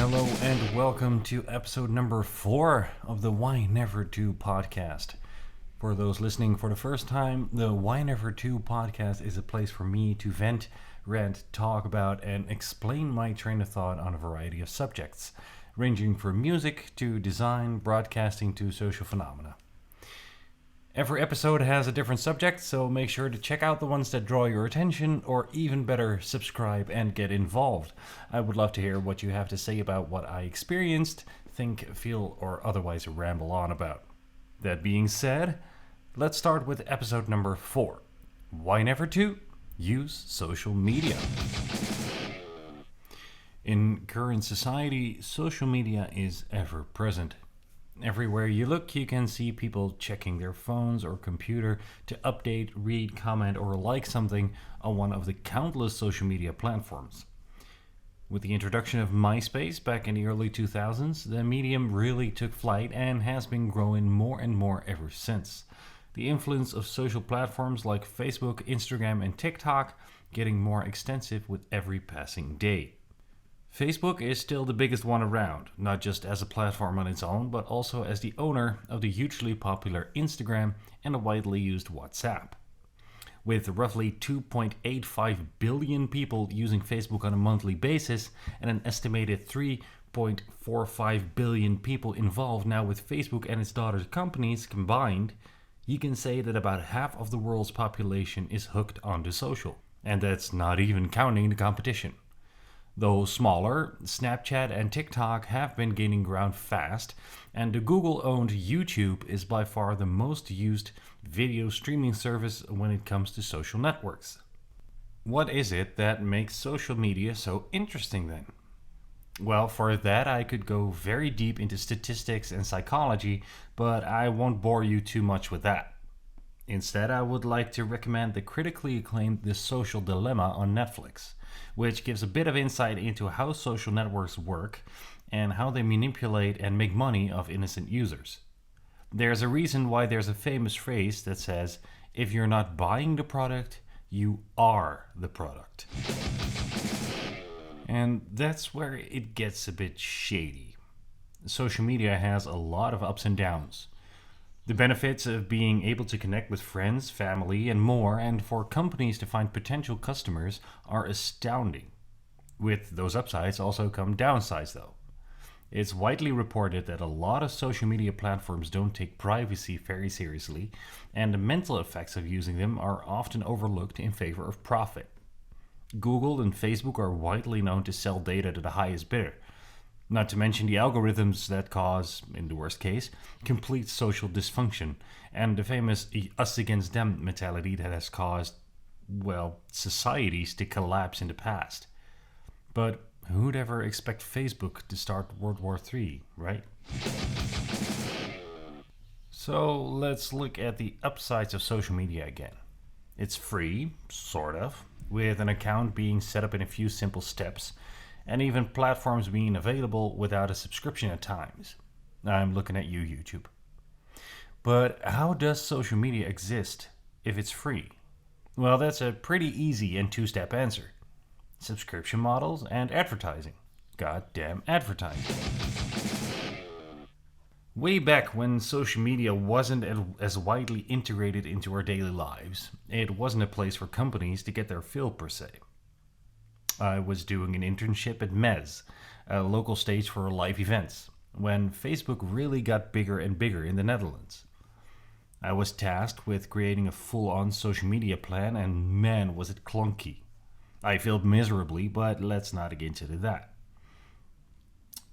hello, and welcome to episode number 4 of the Why Never Do podcast. For those listening for the first time, the Why Never Do podcast is a place for me to vent, rant, talk about, and explain my train of thought on a variety of subjects, ranging from music to design, broadcasting to social phenomena. Every episode has a different subject, so make sure to check out the ones that draw your attention, or even better, subscribe and get involved. I would love to hear what you have to say about what I experienced, think, feel, or otherwise ramble on about. That being said, let's start with episode number 4. Why never to use social media? In current society, social media is ever present. Everywhere you look, you can see people checking their phones or computer to update, read, comment, or like something on one of the countless social media platforms. With the introduction of MySpace back in the early 2000s, the medium really took flight and has been growing more and more ever since. The influence of social platforms like Facebook, Instagram, and TikTok getting more extensive with every passing day. Facebook is still the biggest one around, not just as a platform on its own, but also as the owner of the hugely popular Instagram and the widely used WhatsApp. With roughly 2.85 billion people using Facebook on a monthly basis and an estimated 3.45 billion people involved now with Facebook and its daughter companies combined, you can say that about half of the world's population is hooked onto social. And that's not even counting the competition. Though smaller, Snapchat and TikTok have been gaining ground fast, and the Google-owned YouTube is by far the most used video streaming service when it comes to social networks. What is it that makes social media so interesting then? Well, for that I could go very deep into statistics and psychology, but I won't bore you too much with that. Instead, I would like to recommend the critically acclaimed The Social Dilemma on Netflix, which gives a bit of insight into how social networks work and how they manipulate and make money off innocent users. There's a reason why there's a famous phrase that says, if you're not buying the product, you are the product. And that's where it gets a bit shady. Social media has a lot of ups and downs. The benefits of being able to connect with friends, family, and more, and for companies to find potential customers are astounding. With those upsides also come downsides though. It's widely reported that a lot of social media platforms don't take privacy very seriously, and the mental effects of using them are often overlooked in favor of profit. Google and Facebook are widely known to sell data to the highest bidder. Not to mention the algorithms that cause, in the worst case, complete social dysfunction, and the famous us against them mentality that has caused, well, societies to collapse in the past. But who'd ever expect Facebook to start World War III, right? So let's look at the upsides of social media again. It's free, sort of, with an account being set up in a few simple steps, and even platforms being available without a subscription at times. I'm looking at you, YouTube. But how does social media exist if it's free? Well, that's a pretty easy and two-step answer. Subscription models and advertising. Goddamn advertising. Way back when social media wasn't as widely integrated into our daily lives, it wasn't a place for companies to get their fill per se. I was doing an internship at Mez, a local stage for live events, when Facebook really got bigger and bigger in the Netherlands. I was tasked with creating a full-on social media plan, and man was it clunky. I failed miserably, but let's not get into that.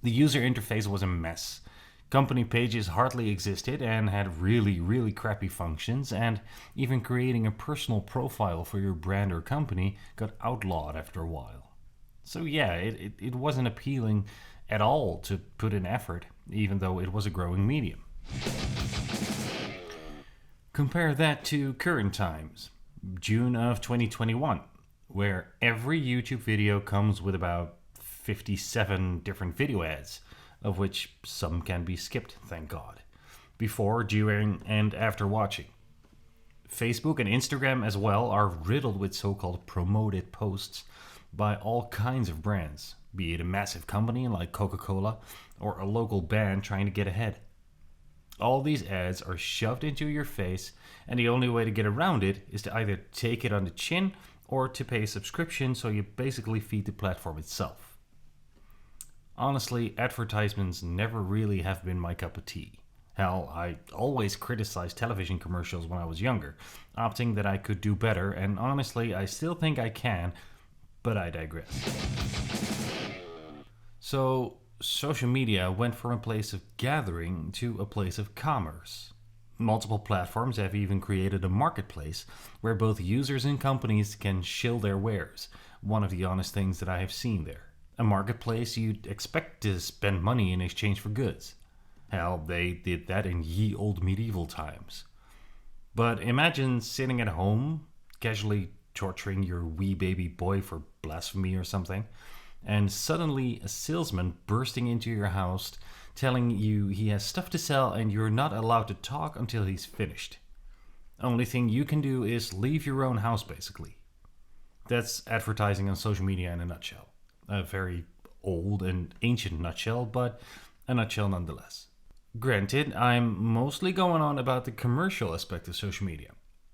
The user interface was a mess. Company pages hardly existed and had really crappy functions, and even creating a personal profile for your brand or company got outlawed after a while. So yeah, it wasn't appealing at all to put in effort, even though it was a growing medium. Compare that to current times, June of 2021, where every YouTube video comes with about 57 different video ads, of which some can be skipped, thank God, before, during, and after watching. Facebook and Instagram as well are riddled with so-called promoted posts by all kinds of brands, be it a massive company like Coca-Cola or a local band trying to get ahead. All these ads are shoved into your face, and the only way to get around it is to either take it on the chin or to pay a subscription, so you basically feed the platform itself. Honestly, advertisements never really have been my cup of tea. Hell, I always criticized television commercials when I was younger, opting that I could do better, and honestly, I still think I can, but I digress. So, social media went from a place of gathering to a place of commerce. Multiple platforms have even created a marketplace where both users and companies can shill their wares. One of the honest things that I have seen there. A marketplace you'd expect to spend money in exchange for goods. Hell, they did that in ye old medieval times. But imagine sitting at home, casually torturing your wee baby boy for blasphemy or something, and suddenly a salesman bursting into your house telling you he has stuff to sell and you're not allowed to talk until he's finished. Only thing you can do is leave your own house, basically. That's advertising on social media in a nutshell. A very old and ancient nutshell, but a nutshell nonetheless. Granted, I'm mostly going on about the commercial aspect of social media.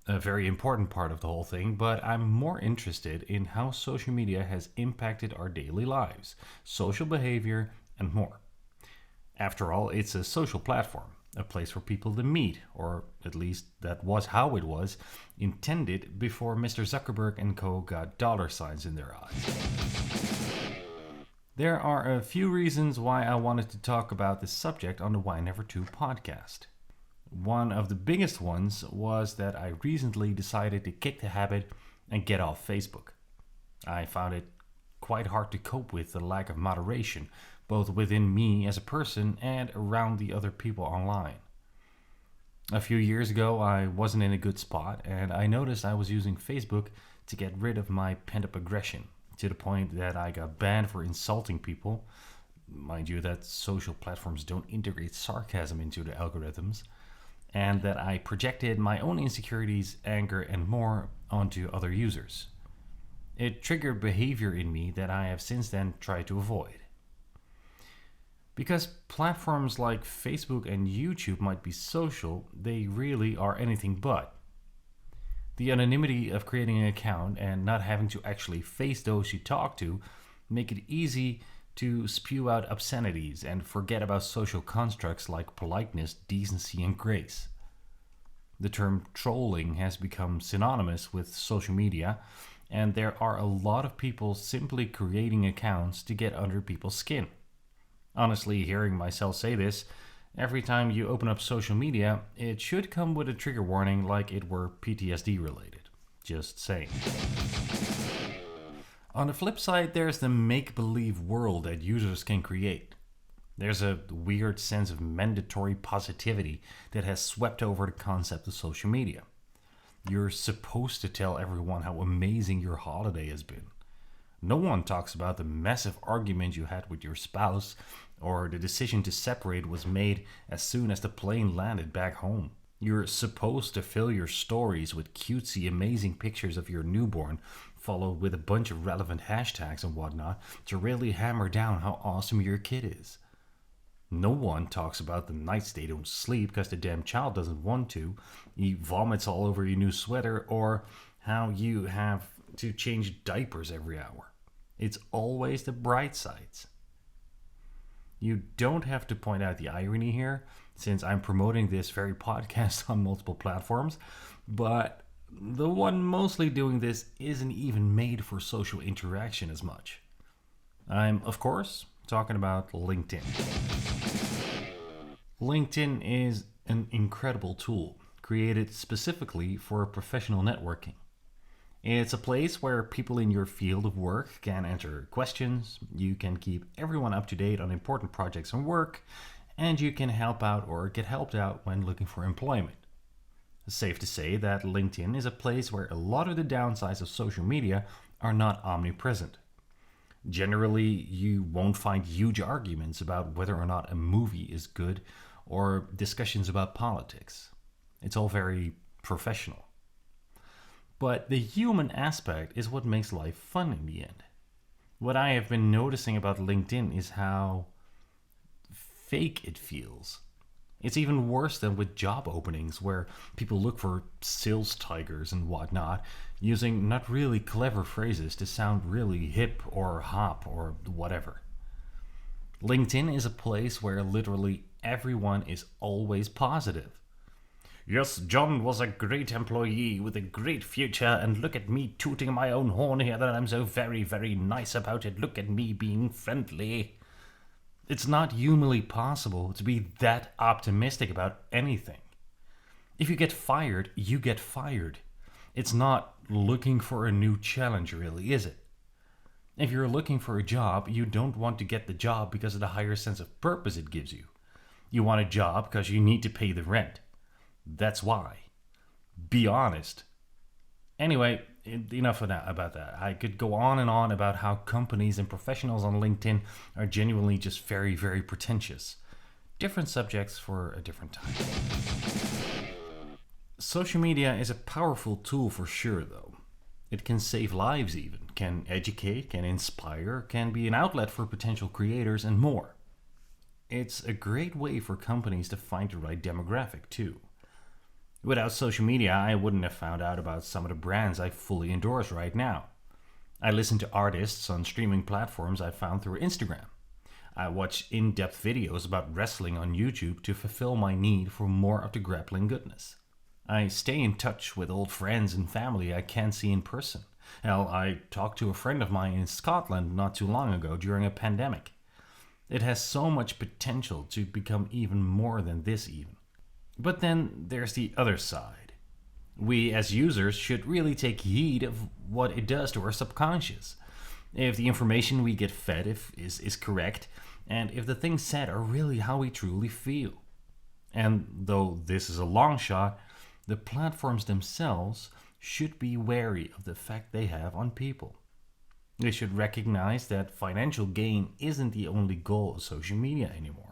A very important part of the whole thing, but I'm more interested in how social media has impacted our daily lives, social behavior, and more. After all, it's a social platform, a place for people to meet, or at least that was how it was intended before Mr. Zuckerberg and co. got dollar signs in their eyes. There are a few reasons why I wanted to talk about this subject on the Why Never 2 podcast. One of the biggest ones was that I recently decided to kick the habit and get off Facebook. I found it quite hard to cope with the lack of moderation, both within me as a person and around the other people online. A few years ago, I wasn't in a good spot, and I noticed I was using Facebook to get rid of my pent-up aggression, to the point that I got banned for insulting people. Mind you, that social platforms don't integrate sarcasm into the algorithms, and that I projected my own insecurities, anger, and more onto other users. It triggered behavior in me that I have since then tried to avoid. Because platforms like Facebook and YouTube might be social, they really are anything but. The anonymity of creating an account and not having to actually face those you talk to make it easy to spew out obscenities and forget about social constructs like politeness, decency, and grace. The term trolling has become synonymous with social media, and there are a lot of people simply creating accounts to get under people's skin. Honestly, hearing myself say this, every time you open up social media, it should come with a trigger warning like it were PTSD related. Just saying. On the flip side, there's the make-believe world that users can create. There's a weird sense of mandatory positivity that has swept over the concept of social media. You're supposed to tell everyone how amazing your holiday has been. No one talks about the massive argument you had with your spouse, or the decision to separate was made as soon as the plane landed back home. You're supposed to fill your stories with cutesy, amazing pictures of your newborn, followed with a bunch of relevant hashtags and whatnot to really hammer down how awesome your kid is. No one talks about the nights they don't sleep because the damn child doesn't want to, he vomits all over your new sweater, or how you have to change diapers every hour. It's always the bright sides. You don't have to point out the irony here, since I'm promoting this very podcast on multiple platforms, but the one mostly doing this isn't even made for social interaction as much. I'm, of course, talking about LinkedIn. LinkedIn is an incredible tool created specifically for professional networking. It's a place where people in your field of work can enter questions, you can keep everyone up to date on important projects and work, and you can help out or get helped out when looking for employment. It's safe to say that LinkedIn is a place where a lot of the downsides of social media are not omnipresent. Generally, you won't find huge arguments about whether or not a movie is good or discussions about politics. It's all very professional. But the human aspect is what makes life fun in the end. What I have been noticing about LinkedIn is how fake it feels. It's even worse than with job openings, where people look for sales tigers and whatnot, using not really clever phrases to sound really hip or hop or whatever. LinkedIn is a place where literally everyone is always positive. Yes, John was a great employee with a great future, and look at me tooting my own horn here that I'm so very, very nice about it. Look at me being friendly. It's not humanly possible to be that optimistic about anything. If you get fired, you get fired. It's not looking for a new challenge, really, is it? If you're looking for a job, you don't want to get the job because of the higher sense of purpose it gives you. You want a job because you need to pay the rent. That's why. Be honest. Anyway, enough of that about that. I could go on and on about how companies and professionals on LinkedIn are genuinely just very, very pretentious. Different subjects for a different time. Social media is a powerful tool for sure, though. It can save lives even, can educate, can inspire, can be an outlet for potential creators, and more. It's a great way for companies to find the right demographic, too. Without social media, I wouldn't have found out about some of the brands I fully endorse right now. I listen to artists on streaming platforms I found through Instagram. I watch in-depth videos about wrestling on YouTube to fulfill my need for more of the grappling goodness. I stay in touch with old friends and family I can't see in person. Hell, I talked to a friend of mine in Scotland not too long ago during a pandemic. It has so much potential to become even more than this even. But then there's the other side. We as users should really take heed of what it does to our subconscious. If the information we get fed is correct, and if the things said are really how we truly feel. And though this is a long shot, the platforms themselves should be wary of the effect they have on people. They should recognize that financial gain isn't the only goal of social media anymore.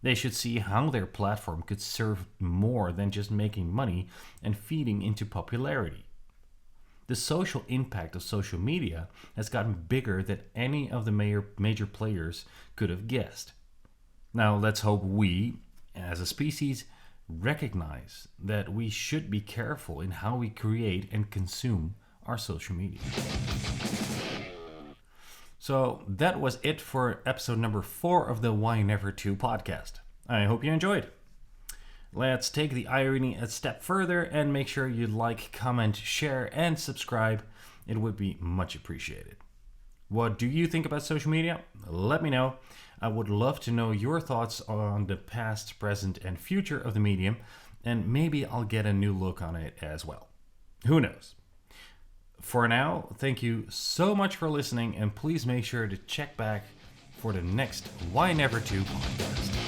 They should see how their platform could serve more than just making money and feeding into popularity. The social impact of social media has gotten bigger than any of the major players could have guessed. Now let's hope we, as a species, recognize that we should be careful in how we create and consume our social media. So that was it for episode number 4 of the Why Never 2 podcast. I hope you enjoyed. Let's take the irony a step further and make sure you like, comment, share, and subscribe. It would be much appreciated. What do you think about social media? Let me know. I would love to know your thoughts on the past, present, and future of the medium, and maybe I'll get a new look on it as well. Who knows? For now, thank you so much for listening, and please make sure to check back for the next Why Never 2 podcast.